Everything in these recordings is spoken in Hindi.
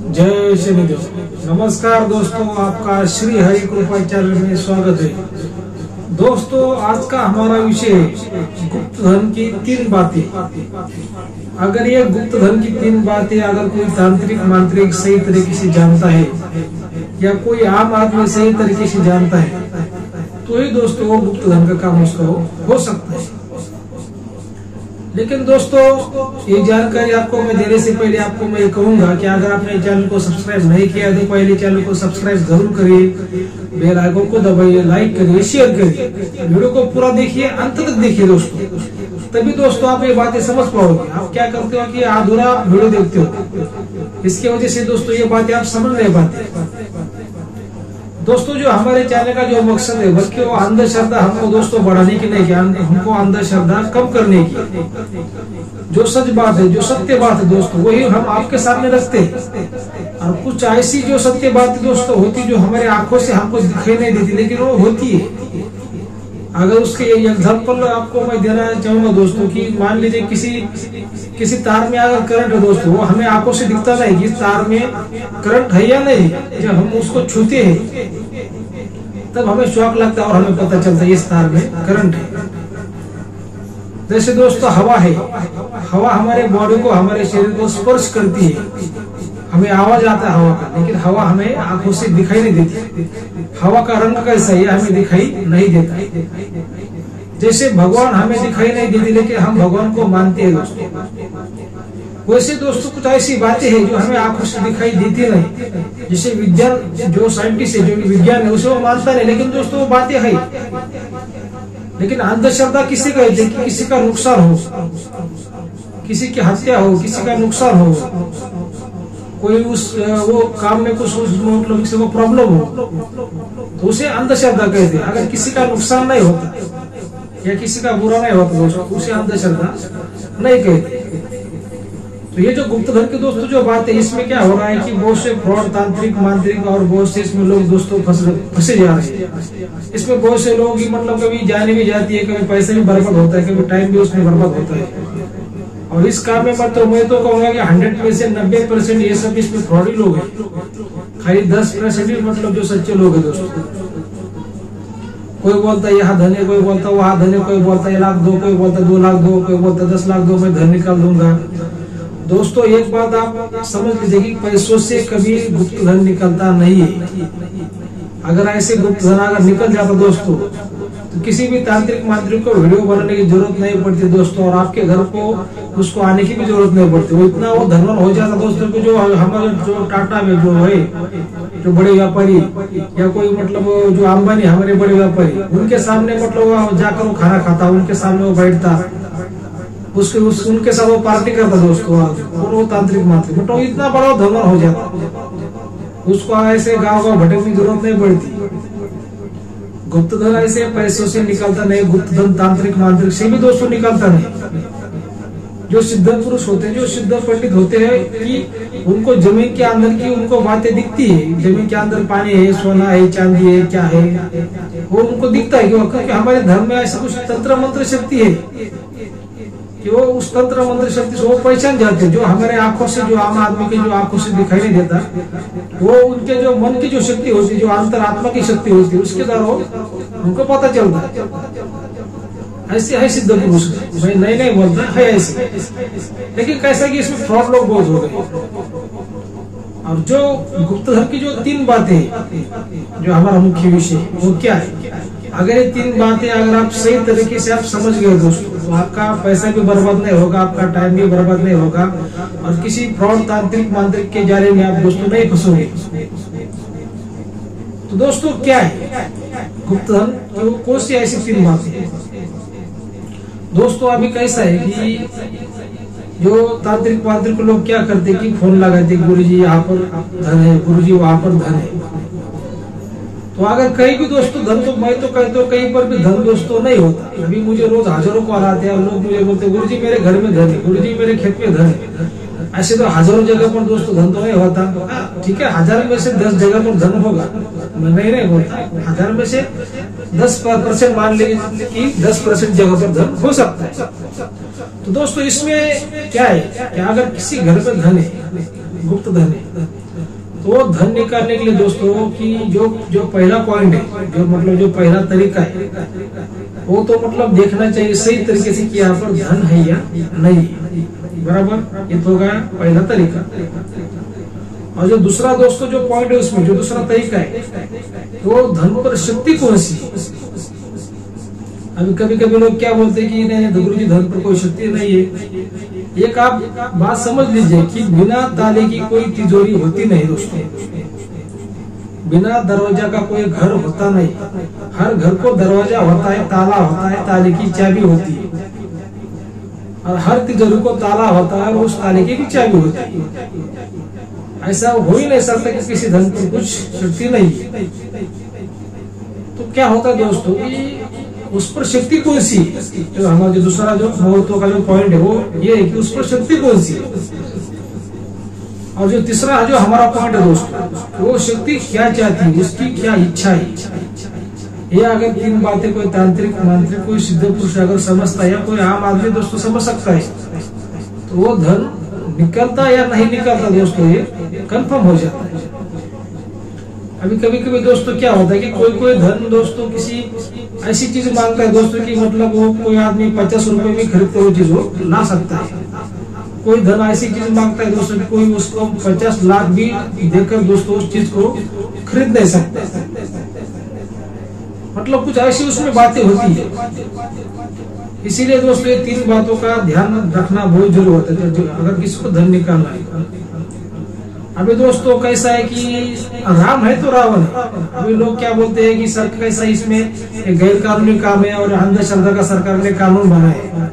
जय शनिदेव। नमस्कार दोस्तों, आपका श्री हरि कृपा चैनल में स्वागत है। दोस्तों, आज का हमारा विषय है गुप्त धन की 3 बातें। अगर ये गुप्त धन की 3 बातें अगर कोई तांत्रिक मांत्रिक सही तरीके से जानता है या कोई आम आदमी सही तरीके से जानता है तो ही दोस्तों वो गुप्त धन का काम उसका हो सकता है। लेकिन दोस्तों, ये जानकारी आपको मैं देने से पहले आपको मैं कहूंगा कि अगर आपने चैनल को सब्सक्राइब नहीं किया तो पहले चैनल को सब्सक्राइब जरूर करिए, बेल आइकन को दबाइए, लाइक करिए, शेयर करिए, वीडियो को पूरा देखिए, अंत तक देखिए दोस्तों। तभी दोस्तों आप ये बातें समझ पाओगे। आप क्या करते हो कि अधूरा वीडियो देखते हो, इसकी वजह से दोस्तों ये बातें आप समझ नहीं पाते। दोस्तों, जो हमारे चैनल का जो मकसद है बल्कि वो अंधश्रद्धा हमको दोस्तों बढ़ाने की नहीं, हमको अंधश्रद्धा कम करने की। जो सच बात है, जो सत्य बात है दोस्तों, वही हम आपके सामने रखते हैं। और कुछ ऐसी जो सत्य बात दोस्तों होती जो हमारे आंखों से हमको दिखाई नहीं देती लेकिन वो होती है। अगर उसके एग्जाम्पल आपको मैं देना चाहूंगा दोस्तों कि मान लीजिए किसी तार में अगर करंट है दोस्तों, वो हमें आंखों से दिखता नहीं कि तार में करंट है या नहीं। जब हम उसको छूते हैं तब हमें शॉक लगता है और हमें पता चलता है इस तार में करंट है। जैसे दोस्तों हवा है, हवा हमारे बॉडी को, हमारे शरीर को स्पर्श करती है, हमें आवाज आता है हवा का, लेकिन हवा हमें आंखों से दिखाई नहीं देती। हवा का रंग कैसा है हमें दिखाई नहीं देता। जैसे भगवान हमें दिखाई नहीं देती लेकिन हम भगवान को मानते हैं दोस्तों, वैसे दोस्तों कुछ ऐसी बातें हैं जो हमें आंखों से दिखाई देती नहीं। जैसे विज्ञान, जो साइंटिस्ट है, जो विज्ञान है, उसे वो मानता नहीं, लेकिन दोस्तों वो बातें है। लेकिन अंधश्रद्धा किसी कहते हैं कि किसी का नुकसान हो, किसी की हत्या हो, किसी का नुकसान हो, कोई वो काम में कुछ मतलब किसी को प्रॉब्लम हो तो उसे अंधश्रद्धा कहते हैं। अगर किसी का नुकसान नहीं होता या किसी का बुरा नहीं होता दोस्तों, उसे अंधश्रद्धा नहीं कहते। तो ये जो गुप्त धन की दोस्तों जो बात है, इसमें क्या हो रहा है कि बहुत से फ्रॉड, तांत्रिक मांत्रिक और बहुत से इसमें लोग दोस्तों फंसे जा रहे हैं। इसमें बहुत से लोग मतलब कभी जाने भी जाती है, कभी पैसे भी बर्बाद होता है, कभी टाइम भी उसमें बर्बाद होता है। और इस काम में मतलब मैं तो कहूंगा कि 100 में से 90% ये सब इसमें फ्रॉडी लोग हैं। खाली 10% ही मतलब जो सच्चे लोग हैं दोस्तों। कोई बोलता है यहाँ धन है, कोई बोलता है वहां धन है, कोई बोलता है 1 लाख दो, कोई बोलता है 2 लाख दो, कोई बोलता है 10 लाख दो, मैं धन निकाल दूंगा। दोस्तों एक बात आप समझ लीजिए कि पैसों से कभी गुप्त धन निकलता नहीं है। अगर ऐसे गुप्त धन अगर निकल जाता दोस्तों तो किसी भी तांत्रिक मांत्रिक को वीडियो बनाने की जरूरत नहीं पड़ती दोस्तों, और आपके घर को उसको आने की भी जरूरत नहीं पड़ती। वो इतना वो धनवान हो जाता दोस्तों कि जो हमारे जो टाटा में जो है, जो बड़े व्यापारी या कोई मतलब जो अंबानी हमारे बड़े व्यापारी, उनके सामने मतलब जाकर वो खाना खाता, उनके सामने वो बैठता, उनके साथ वो पार्टी करता दोस्तों, और वो तांत्रिक मांत्रिक मतलब इतना बड़ा धनवान हो जाता, उसको ऐसे गाँव भटकने की जरूरत नहीं पड़ती। गुप्त धन ऐसे पैसों से निकलता नहीं, गुप्त धन तांत्रिक मांत्रिक से भी दोस्तों निकलता नहीं। जो सिद्ध पुरुष होते हैं, जो सिद्ध पंडित होते हैं कि उनको जमीन के अंदर की उनको बातें दिखती है, जमीन के अंदर पानी है, सोना है, चांदी है, क्या है, वो उनको दिखता है क्योंकि हमारे धर्म में ऐसा कुछ तंत्र मंत्र शक्ति है कि वो उस तंत्र मंत्र शक्ति से वो पहचान जाते हैं। जो हमारे आंखों से, जो आम आदमी के जो आंखों से दिखाई नहीं देता, वो उनके जो मन की जो शक्ति होती है, जो अंतरात्मा की शक्ति होती है, उसके द्वारा उनको पता चलता है। ऐसे है सिद्ध पुरुष, मैं नहीं बोलता है ऐसे। लेकिन कैसा कि इसमें फ्रॉड लोग बहुत हो गए। और जो गुप्त धन की जो 3 बातें जो हमारा मुख्य विषय वो क्या है, अगर ये 3 बातें अगर आप सही तरीके से आप समझ गए दोस्तों तो आपका पैसा भी बर्बाद नहीं होगा, आपका टाइम भी बर्बाद नहीं होगा, और किसी फ्रॉड तांत्रिक मांत्रिक के जाले में आप दोस्तों नहीं फंसोगे। तो दोस्तों क्या है गुप्त धन, तो कौन सी ऐसी 3 बातें दोस्तों। अभी कैसा है कि जो तांत्रिक मांत्रिक लोग क्या करते कि फोन लगाते, गुरुजी यहाँ पर धन है, गुरुजी वहां पर धन है। तो अगर कहीं भी दोस्तों धन, तो मैं तो कहता हूँ कहीं पर भी धन दोस्तों नहीं होता। अभी मुझे रोज हजारों कॉल आते हैं, लोग मुझे बोलते गुरुजी मेरे घर में धन है, गुरुजी मेरे खेत में धन है। ऐसे तो हजारों जगह पर दोस्तों धन तो नहीं होता। ठीक है, 1000 में से 10 जगह पर धन होगा, मैं नहीं बोलता। 1000 में से 10% मान लीजिए कि 10% जगह पर धन हो सकता है। तो दोस्तों इसमें क्या है कि अगर किसी घर में धन है गुप्त धन है। तो धन निकालने के लिए दोस्तों की जो पहला पॉइंट है, जो मतलब जो पहला तरीका है, वो तो मतलब देखना चाहिए सही तरीके से कि यहाँ पर धन है या नहीं, बराबर। ये तो होगा पहला तरीका। और जो दूसरा दोस्तों जो पॉइंट है उसमें जो दूसरा तरीका है, तो धन पर शक्ति कौन सी। अभी कभी कभी लोग क्या बोलते हैं कि नहीं गुरु जी धन पर कोई शक्ति नहीं है। एक आप बात समझ लीजिए कि बिना ताले की कोई तिजोरी होती नहीं दोस्तों, बिना दरवाजा का कोई घर होता नहीं। हर घर को दरवाजा होता है, ताला होता है, ताले की चाबी होती है, और हर तिजोरी को ताला होता है और उस ताले की भी चाबी होती है। ऐसा हो ही नहीं सकता कि किसी धन पर कुछ शक्ति नहीं है। तो क्या होता है दोस्तों कि उस पर शक्ति कौन सी, तो हमारा जो दूसरा जो महत्व का जो पॉइंट है वो ये है कि उस पर शक्ति कौन सी। और जो तीसरा जो हमारा पॉइंट है दोस्तों, वो शक्ति क्या चाहती है, उसकी क्या इच्छा है। ये अगर तीन बातें कोई तांत्रिक मांत्रिक कोई सिद्ध पुरुष अगर समझता है या कोई आम आदमी दोस्तों समझ सकता है, तो वो धन निकलता या नहीं निकलता दोस्तों ये कंफर्म हो जाता है। अभी कभी कभी दोस्तों क्या होता है कि कोई धन दोस्तों किसी ऐसी चीज मांगता है दोस्तों की मतलब वो कोई आदमी 50 रुपए में खरीदते हुए चीज वो ला सकता है। कोई धन ऐसी चीज मांगता है दोस्तों की कोई उसको 50 लाख भी देकर दोस्तों उस चीज को खरीद नहीं सकता। मतलब कुछ ऐसी उसमें बातें होती है। इसीलिए दोस्तों ये तीन बातों का ध्यान रखना बहुत जरूरी होता है अगर किसी को धन निकालना है। अभी दोस्तों कैसा है कि राम है तो रावण है। अभी लोग क्या बोलते हैं कि सर कैसा इसमें गैर कानूनी काम है और अंधश्रद्धा का सरकार ने कानून बनाया।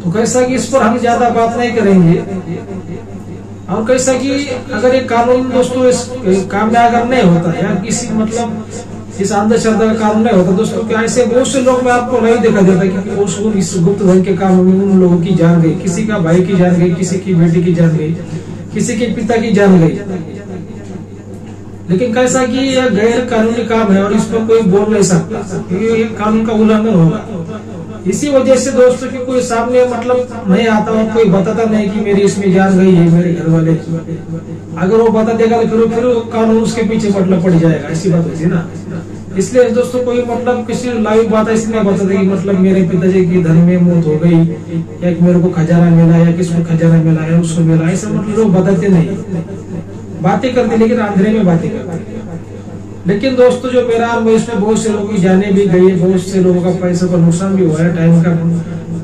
तो कैसा कि इस पर हम ज्यादा बात नहीं करेंगे। और कैसा कि अगर ये कानून दोस्तों इस काम में अगर नहीं होता या किसी मतलब इस अंधश्रद्धा का कानून नहीं होता दोस्तों, क्या ऐसे बहुत से लोग में आपको नहीं देखा जाता कि उसको इस गुप्त धन के काम में उन लोगों की जान गई, किसी का भाई की जान गई, किसी की बेटी की जान गई, किसी के पिता की जान गई। लेकिन कैसा कि यह गैर कानूनी काम है और इस पर कोई बोल नहीं सकता, ये कानून का उल्लंघन होगा। इसी वजह से दोस्तों की कोई सामने मतलब नहीं आता और कोई बताता नहीं कि मेरी इसमें जान गई है मेरे घर वाले। अगर वो बता देगा तो फिर कानून उसके पीछे मतलब पड़ जाएगा, ऐसी बात होती है ना। इसलिए दोस्तों कोई मतलब किसी लाइव बात इसलिए बताते कि मतलब मेरे पिताजी की धन में मौत हो गई या मेरे को खजाना मिला या किसको खजाना मिला या उसको मिला, ऐसा मतलब लोग बताते नहीं, बातें करते लेकिन अंधेरे में बातें करते। लेकिन दोस्तों जो मेरा इसमें बहुत से लोगों की जाने भी गई है, बहुत से लोगों का पैसे का नुकसान भी हुआ है,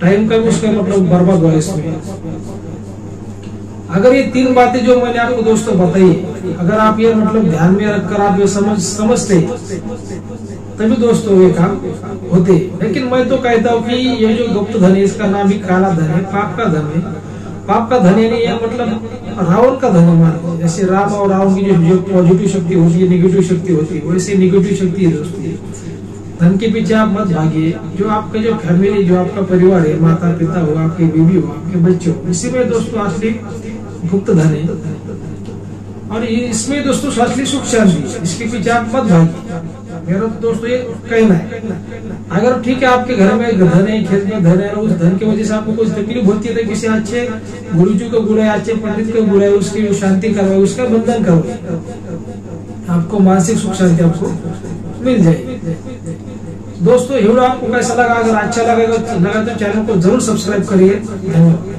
टाइम का भी उसका मतलब बर्बाद हुआ है इसमें। अगर ये तीन बातें जो मैंने आपको दोस्तों बताई, अगर आप ये मतलब ध्यान में रखकर आप ये समझते तभी दोस्तों ये काम होते। लेकिन मैं तो कहता हूँ कि ये जो गुप्त धन है इसका नाम भी काला धन है, पाप का धन है। पाप का धन यानी मतलब रावण का धन है। जैसे राम और रावण की जो पॉजिटिव शक्ति होती है, निगेटिव शक्ति होती है, वैसे निगेटिव शक्ति है दोस्तों। धन के पीछे आप मत भागिए। जो आपका जो फैमिली जो आपका परिवार है, माता पिता हो, आपके बीवी हो, आपके बच्चे हो, इसी में दोस्तों असली गुप्त धन है। और इसमें दोस्तों असली सुख शांति, इसके पीछे आप मत भागिए। मेरा तो दोस्तों ये कहना है। अगर ठीक है आपके घर में धन है, खेत में धन है, उस धन की वजह से आपको कुछ तकलीफ होती है तो किसी अच्छे गुरुजी को बुलाए, अच्छे पंडित को बुलाए, उसकी शांति करवाए, उसका बंधन करवाए, आपको मानसिक सुख शांति आपको मिल जाए। दोस्तों वीडियो आपको कैसा लगा? अगर अच्छा लगा तो चैनल को जरूर सब्सक्राइब करिए। धन्यवाद।